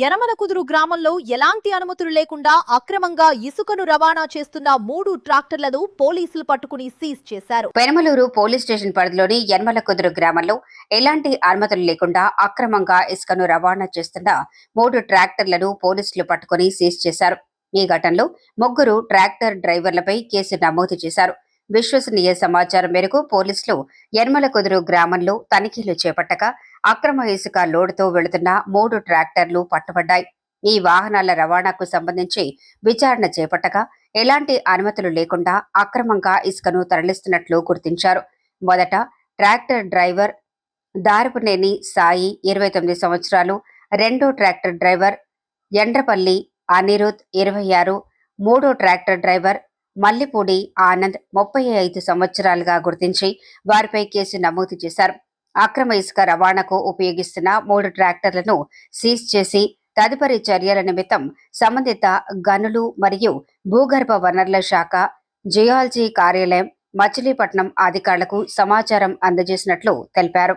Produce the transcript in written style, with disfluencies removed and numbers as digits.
యనమలకుదురు గ్రామంలో ఎలాంటి అనుమతులు లేకుండా అక్రమంగా ఇసుకను రవాణా చేస్తున్న 3 ట్రాక్టర్లను పోలీసులు పట్టుకుని సీజ్ చేశారు. పెనమలూరు పోలీస్ స్టేషన్ పరిధిలోని యనమలకుదురు గ్రామంలో ఎలాంటి అనుమతులు లేకుండా అక్రమంగా ఇసుకను రవాణా చేస్తున్న 3 ట్రాక్టర్లను పోలీసులు పట్టుకుని సీజ్ చేశారు. ఈ ఘటనలో 3 ట్రాక్టర్ డ్రైవర్లపై కేసు నమోదు చేశారు. విశ్వసనీయ సమాచారం మేరకు పోలీసులు యనమలకుదురు గ్రామంలో తనిఖీలు చేపట్టగా అక్రమ ఇసుక లోడుతో వెళుతున్న 3 ట్రాక్టర్లు పట్టుబడ్డాయి. ఈ వాహనాల రవాణాకు సంబంధించి విచారణ చేపట్టగా ఎలాంటి అనుమతులు లేకుండా అక్రమంగా ఇసుకను తరలిస్తున్నట్లు గుర్తించారు. మొదట ట్రాక్టర్ డ్రైవర్ దారపునేని సాయి 29 సంవత్సరాలు, రెండో ట్రాక్టర్ డ్రైవర్ ఎండ్రపల్లి అనిరుద్ 26, మూడో ట్రాక్టర్ డ్రైవర్ మల్లిపూడి ఆనంద్ 35 సంవత్సరాలుగా గుర్తించి వారిపై కేసు నమోదు చేశారు. అక్రమ ఇసుక రవాణాకు ఉపయోగిస్తున్న 3 ట్రాక్టర్లను సీజ్ చేసి తదుపరి చర్యల నిమిత్తం సంబంధిత గనులు మరియు భూగర్భ వనరుల శాఖ, జియాలజీ కార్యాలయం, మచిలీపట్నం అధికారులకు సమాచారం అందజేసినట్లు తెలిపారు.